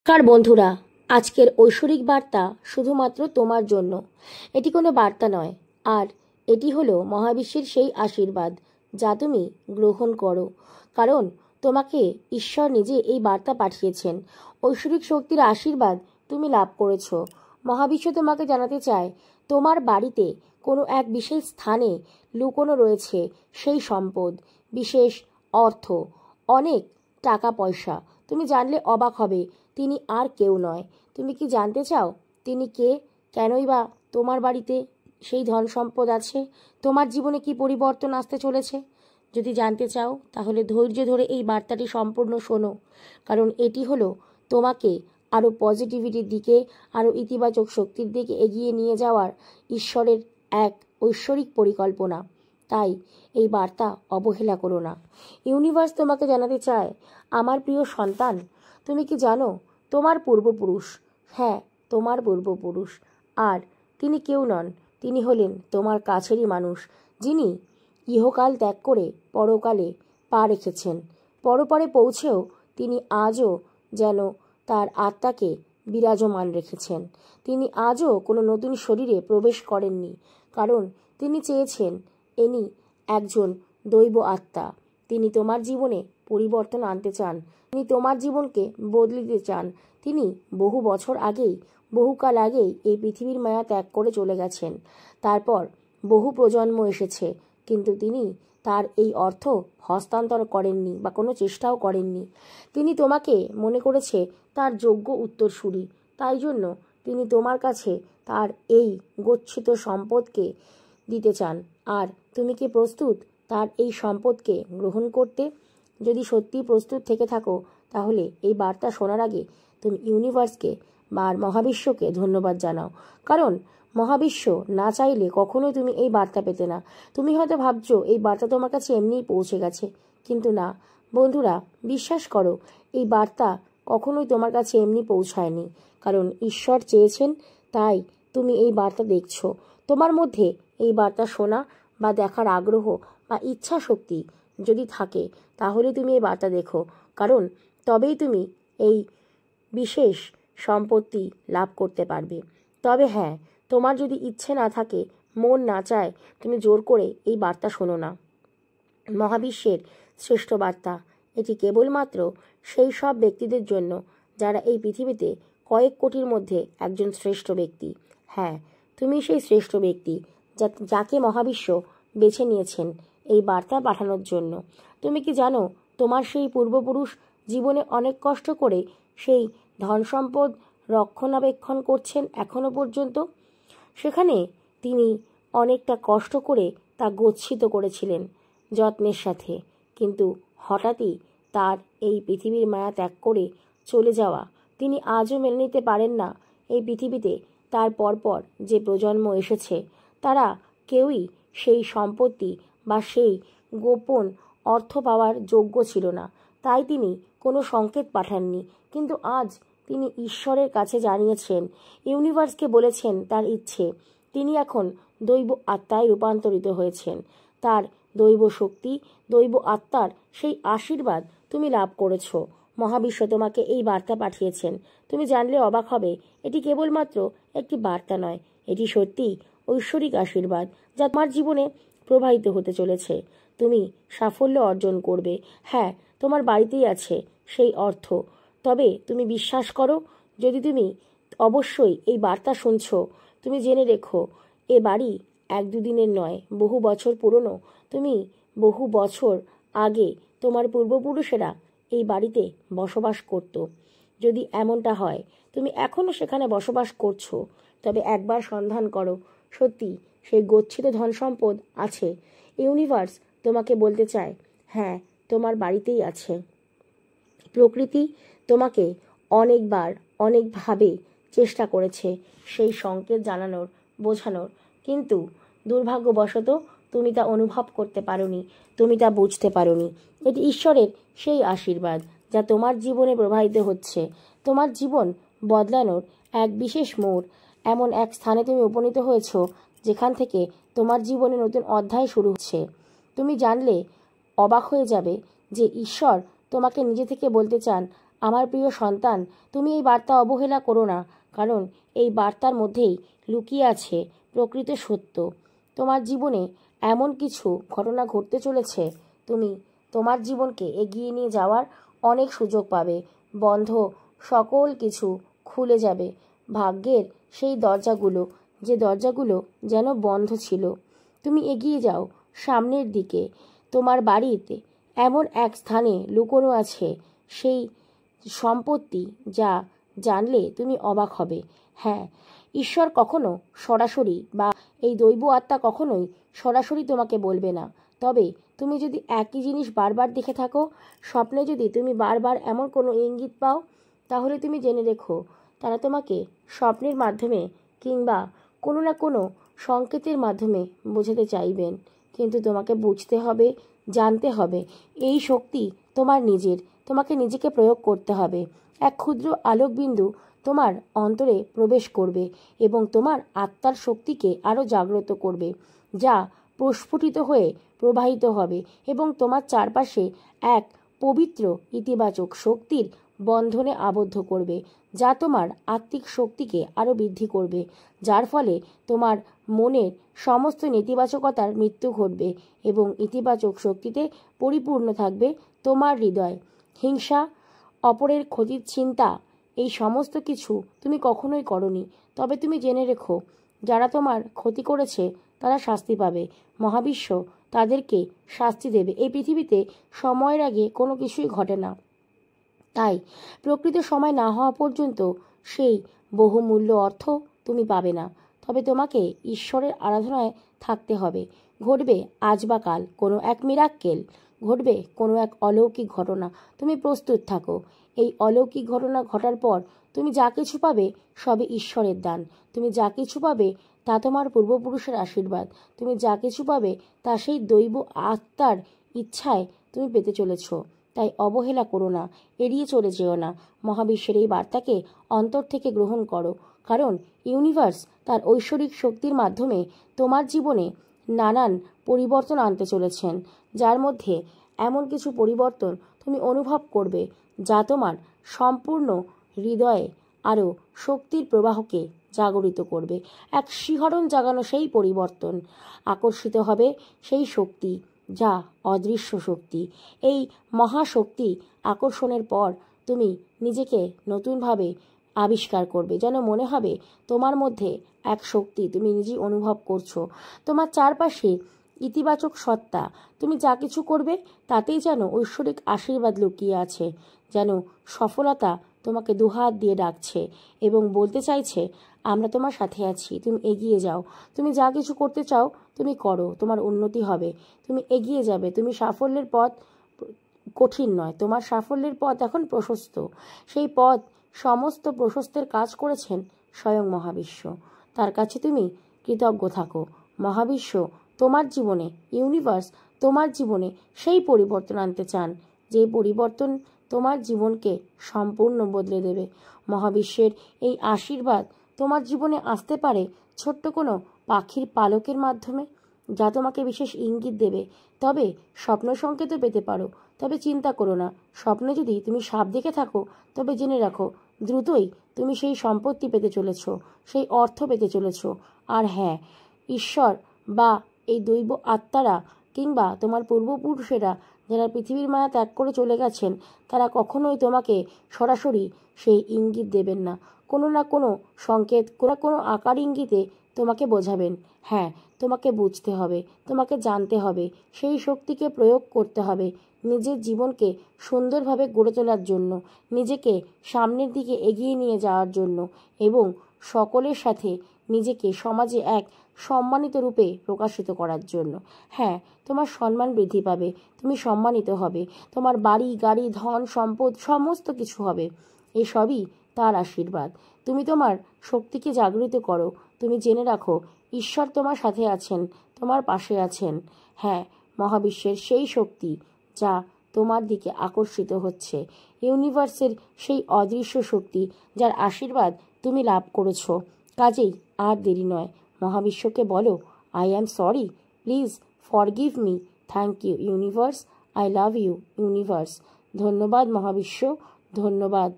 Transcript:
কার বন্ধুরা, আজকের ঐশ্বরিক বার্তা শুধুমাত্র তোমার জন্য। এটি কোনো বার্তা নয়, আর এটি হলো মহাবিশ্বের সেই আশীর্বাদ যা তুমি গ্রহণ করো। কারণ তোমাকে ঈশ্বর নিজে এই বার্তা পাঠিয়েছেন। ঐশ্বরিক শক্তির আশীর্বাদ তুমি লাভ করেছো। মহাবিশ্ব তোমাকে জানাতে চায়, তোমার বাড়িতে কোনো এক বিশেষ স্থানে লুকোনো রয়েছে সেই সম্পদ, বিশেষ অর্থ, অনেক টাকা পয়সা। তুমি জানলে অবাক হবে, তিনি আর কেউ নয়। তুমি কি জানতে চাও তিনি কে? কেনই বা তোমার বাড়িতে সেই ধন সম্পদ আছে? তোমার জীবনে কি পরিবর্তন আসতে চলেছে? যদি জানতে চাও তাহলে ধৈর্য ধরে এই বার্তাটি সম্পূর্ণ শোনো, কারণ এটি হলো তোমাকে আরও পজিটিভিটির দিকে, আরও ইতিবাচক শক্তির দিকে এগিয়ে নিয়ে যাওয়ার ঈশ্বরের এক ঐশ্বরিক পরিকল্পনা। তাই এই বার্তা অবহেলা করো না। ইউনিভার্স তোমাকে জানাতে চায়, আমার প্রিয় সন্তান, তুমি কি জানো তোমার পূর্বপুরুষ, হ্যাঁ তোমার পূর্বপুরুষ, আর তিনি কেউ নন, তিনি হলেন তোমার কাছেরই মানুষ, যিনি ইহকাল ত্যাগ করে পরকালে পা রেখেছেন। পরপারে পৌঁছেও তিনি আজও যেন তার আত্মাকে বিরাজমান রেখেছেন। তিনি আজও কোনো নতুন শরীরে প্রবেশ করেননি, কারণ তিনি চেয়েছেন ইনি একজন দৈব আত্মা। তিনি তোমার জীবনে পরিবর্তন আনতে চান, তিনি তোমার জীবনকে বদলে দিতে চান। তিনি বহু বছর আগেই, বহুকাল আগেই এই পৃথিবীর মায়া ত্যাগ করে চলে গেছেন। তারপর বহু প্রজন্ম এসেছে, কিন্তু তিনি তার এই অর্থ হস্তান্তর করেননি বা কোনো চেষ্টাও করেননি। তিনি তোমাকে মনে করেছে তার যোগ্য উত্তরসূরি। তাই জন্য তিনি তোমার কাছে তার এই গচ্ছিত সম্পদকে দিতে চান। আর তুমি কি প্রস্তুত তার এই সম্পদকে গ্রহণ করতে? যদি সত্যি প্রস্তুত থেকে থাকো, তাহলে এই বার্তা শোনার আগে তুমি ইউনিভার্সকে বা মহাবিশ্বকে ধন্যবাদ জানাও। কারণ মহাবিশ্ব না চাইলে কখনোই তুমি এই বার্তা পেতে না। তুমি হয়তো ভাবছো এই বার্তা তোমার কাছে এমনিই পৌঁছে গেছে, কিন্তু না বন্ধুরা, বিশ্বাস করো, এই বার্তা কখনোই তোমার কাছে এমনি পৌঁছায়নি। কারণ ঈশ্বর চেয়েছেন, তাই তুমি এই বার্তা দেখছো। তোমার মধ্যে এই বার্তা শোনা বা দেখার আগ্রহ বা ইচ্ছা শক্তি যদি থাকে, তাহলে তুমি এই বার্তা দেখো, কারণ তবেই তুমি এই বিশেষ সম্পত্তি লাভ করতে পারবে। তবে হ্যাঁ, তোমার যদি ইচ্ছে না থাকে, মন না চায়, তুমি জোর করে এই বার্তা শোনো না। মহাবিশ্বের শ্রেষ্ঠ বার্তা এটি কেবলমাত্র সেই সব ব্যক্তিদের জন্য যারা এই পৃথিবীতে কয়েক কোটির মধ্যে একজন শ্রেষ্ঠ ব্যক্তি। হ্যাঁ, তুমি সেই শ্রেষ্ঠ ব্যক্তি যাকে মহাবিশ্ব বেছে নিয়েছেন এই বার্তা পাঠানোর জন্য। তুমি কি জানো তোমার সেই পূর্বপুরুষ জীবনে অনেক কষ্ট করে সেই ধন সম্পদ রক্ষণাবেক্ষণ করছেন এখনো পর্যন্ত? সেখানে তিনি অনেকটা কষ্ট করে তা গচ্ছিত করেছিলেন যত্নের সাথে, কিন্তু হঠাৎই তার এই পৃথিবীর মায়া ত্যাগ করে চলে যাওয়া তিনি আজও মেনে নিতে পারেন না। এই পৃথিবীতে তার পরপর যে প্রজন্ম এসেছে, তারা কেউই সেই সম্পত্তি বা সেই গোপন অর্থ পাওয়ার যোগ্য ছিল না। তাই তিনি কোনো সংকেত পাঠাননি, কিন্তু আজ তিনি ঈশ্বরের কাছে জানিয়েছেন, ইউনিভার্সকে বলেছেন তার ইচ্ছে। তিনি এখন দৈব আত্মায় রূপান্তরিত হয়েছেন। তার দৈব শক্তি, দৈব আত্মার সেই আশীর্বাদ তুমি লাভ করেছো। মহাবিশ্ব তোমাকে এই বার্তা পাঠিয়েছেন। তুমি জানলে অবাক হবে, এটি কেবলমাত্র একটি বার্তা নয়, এটি সত্যি ঐশ্বরিক আশীর্বাদ যা তোমার জীবনে প্রবাহিত হতে চলেছে। তুমি সাফল্য অর্জন করবে। হ্যাঁ, তোমার বাড়িতেই আছে সেই অর্থ। তবে তুমি বিশ্বাস করো, যদি তুমি অবশ্যই এই বার্তা শুনছো, তুমি জেনে রেখো, এ বাড়ি এক দুদিনের নয়, বহু বছর পুরনো। তুমি বহু বছর আগে তোমার পূর্বপুরুষেরা এই বাড়িতে বসবাস করত। যদি এমনটা হয় তুমি এখনও সেখানে বসবাস করছো, তবে একবার সন্ধান করো, সত্যি সেই গচ্ছিত ধন সম্পদ আছে। ইউনিভার্স তোমাকে বলতে চায়, হ্যাঁ তোমার বাড়িতেই আছে। প্রকৃতি তোমাকে অনেকবার অনেকভাবে চেষ্টা করেছে সেই সংকেত জানানোর, বোঝানোর, কিন্তু দুর্ভাগ্যবশত তুমি তা অনুভব করতে পারোনি, তুমি তা বুঝতে পারোনি। এটি ঈশ্বরের সেই আশীর্বাদ যা তোমার জীবনে প্রবাহিত হচ্ছে। তোমার জীবন বদলানোর এক বিশেষ মোড়, এমন এক স্থানে তুমি উপনীত হয়েছ যেখান থেকে তোমার জীবনে নতুন অধ্যায় শুরু হচ্ছে। তুমি জানলে অবাক হয়ে যাবে যে ঈশ্বর তোমাকে নিজে থেকে বলতে চান, আমার প্রিয় সন্তান, তুমি এই বার্তা অবহেলা করো না, কারণ এই বার্তার মধ্যেই লুকিয়ে আছে প্রকৃত সত্য। তোমার জীবনে এমন কিছু ঘটনা ঘটতে চলেছে, তুমি তোমার জীবনকে এগিয়ে নিয়ে যাওয়ার অনেক সুযোগ পাবে। বন্ধ সকল কিছু খুলে যাবে। ভাগ্যের সেই দরজাগুলো, যে দরজাগুলো যেন বন্ধ ছিল। তুমি এগিয়ে যাও সামনের দিকে। তোমার বাড়িতে এমন এক স্থানে লুকোনো আছে সেই সম্পত্তি, যা জানলে তুমি অবাক হবে। হ্যাঁ, ঈশ্বর কখনো সরাসরি বা এই দৈব আত্মা কখনোই সরাসরি তোমাকে বলবে না। তবে তুমি যদি একই জিনিস বারবার দেখে থাকো, স্বপ্নে যদি তুমি বারবার এমন কোনো ইঙ্গিত পাও, তাহলে তুমি জেনে রেখো তারা তোমাকে স্বপ্নের মাধ্যমে কিংবা কোনো না কোনো সংকেতের মাধ্যমে বোঝাতে চাইবেন। কিন্তু তোমাকে বুঝতে হবে, জানতে হবে, এই শক্তি তোমার নিজের। তোমাকে নিজেকে প্রয়োগ করতে হবে। এক ক্ষুদ্র আলোকবিন্দু তোমার অন্তরে প্রবেশ করবে এবং তোমার আত্মার শক্তিকে আরও জাগ্রত করবে, যা প্রস্ফুটিত হয়ে প্রবাহিত হবে এবং তোমার চারপাশে এক পবিত্র ইতিবাচক শক্তির বন্ধনে আবদ্ধ করবে, যা তোমার আত্মিক শক্তিকে আরও বৃদ্ধি করবে, যার ফলে তোমার মনের সমস্ত নেতিবাচকতার মৃত্যু ঘটবে এবং ইতিবাচক শক্তিতে পরিপূর্ণ থাকবে তোমার হৃদয়। হিংসা, অপরের ক্ষতির চিন্তা, এই সমস্ত কিছু তুমি কখনোই করনি। তবে তুমি জেনে রেখো, যারা তোমার ক্ষতি করেছে তারা শাস্তি পাবে। মহাবিশ্ব তাদেরকে শাস্তি দেবে। এই পৃথিবীতে সময়ের আগে কোনো কিছুই ঘটে না, তাই প্রকৃত সময় না হওয়া পর্যন্ত সেই বহুমূল্য অর্থ তুমি পাবে না। তবে তোমাকে ঈশ্বরের আরাধনায় থাকতে হবে। ঘটবে আজ বা কাল কোনো এক মিরাক্কেল, ঘটবে কোনো এক অলৌকিক ঘটনা। তুমি প্রস্তুত থাকো। এই অলৌকিক ঘটনা ঘটার পর তুমি যা কিছু পাবে সবে ঈশ্বরের দান। তুমি যা কিছু পাবে তা তোমার পূর্বপুরুষের আশীর্বাদ। তুমি যা কিছু পাবে তা সেই দৈব আত্মার ইচ্ছায় তুমি পেতে চলেছ। তাই অবহেলা করো না, এড়িয়ে চলে যেও না। মহাবিশ্বের এই বার্তাকে অন্তর থেকে গ্রহণ করো, কারণ ইউনিভার্স তার ঐশ্বরিক শক্তির মাধ্যমে তোমার জীবনে নানান পরিবর্তন আনতে চলেছেন, যার মধ্যে এমন কিছু পরিবর্তন তুমি অনুভব করবে যা তোমার সম্পূর্ণ হৃদয়ে আরও শক্তির প্রবাহকে জাগরিত করবে। এক শিহরণ জাগানো সেই পরিবর্তন। আকর্ষিত হবে সেই শক্তি, যা অদৃশ্য শক্তি। এই মহাশক্তি আকর্ষণের পর তুমি নিজেকে নতুনভাবে আবিষ্কার করবে, যেন মনে হবে তোমার মধ্যে এক শক্তি তুমি নিজেই অনুভব করছো। তোমার চারপাশে ইতিবাচক সত্তা। তুমি যা কিছু করবে তাতেই যেন ঐশ্বরিক আশীর্বাদ লুকিয়ে আছে, যেন সফলতা তোমাকে দুহাত দিয়ে ডাকছে এবং বলতে চাইছে, আমরা তোমার সাথে আছি, তুমি এগিয়ে যাও। তুমি যা কিছু করতে চাও তুমি করো, তোমার উন্নতি হবে, তুমি এগিয়ে যাবে। তুমি সাফল্যের পথ কঠিন নয়, তোমার সাফল্যের পথ এখন প্রশস্ত। সেই পথ সমস্ত প্রশস্তের কাজ করেছেন স্বয়ং মহাবিশ্ব। তার কাছে তুমি কৃতজ্ঞ থাকো। মহাবিশ্ব তোমার জীবনে, ইউনিভার্স তোমার জীবনে সেই পরিবর্তন আনতে চান, যে পরিবর্তন তোমার জীবনকে সম্পূর্ণ বদলে দেবে। মহাবিশ্বের এই আশীর্বাদ তোমার জীবনে আসতে পারে ছোট্ট কোনো পাখির পালকের মাধ্যমে, যা তোমাকে বিশেষ ইঙ্গিত দেবে। তবে স্বপ্ন সংকেতও পেতে পারো। তবে চিন্তা করো না, স্বপ্নে যদি তুমি সাপ দেখে থাকো তবে জেনে রাখো দ্রুতই তুমি সেই সম্পত্তি পেতে চলেছ, সেই অর্থ পেতে চলেছ। আর হ্যাঁ, ঈশ্বর বা এই দৈব আত্মারা কিংবা তোমার পূর্বপুরুষেরা যারা পৃথিবীর মায়া ত্যাগ করে চলে গেছেন, তারা কখনোই তোমাকে সরাসরি সেই ইঙ্গিত দেবেন না। কোনো না কোনো সংকেত, কোনো আকার ইঙ্গিতে তোমাকে বোঝাবেন। হ্যাঁ, তোমাকে বুঝতে হবে, তোমাকে জানতে হবে, সেই শক্তিকে প্রয়োগ করতে হবে নিজের জীবনকে সুন্দরভাবে গড়ে তোলার জন্য, নিজেকে সামনের দিকে এগিয়ে নিয়ে যাওয়ার জন্য এবং সকলের সাথে নিজেকে সমাজে এক সম্মানিত রূপে প্রকাশিত করার জন্য। হ্যাঁ, তোমার সম্মান বৃদ্ধি পাবে, তুমি সম্মানিত হবে, তোমার বাড়ি গাড়ি ধন সম্পদ সমস্ত কিছু হবে। এসবই তার আশীর্বাদ। তুমি তোমার শক্তিকে জাগরিত করো। তুমি জেনে রাখো, ঈশ্বর তোমার সাথে আছেন, তোমার পাশে আছেন। হ্যাঁ, মহাবিশ্বের সেই শক্তি যা তোমার দিকে আকর্ষিত হচ্ছে, ইউনিভার্সের সেই অদৃশ্য শক্তি যার আশীর্বাদ তুমি লাভ করেছ। কাজেই আর দেরি নয়, মহাবিশ্বকে বলো, I am sorry, please forgive me, thank you universe, I love you universe. ধন্যবাদ মহাবিশ্ব, ধন্যবাদ।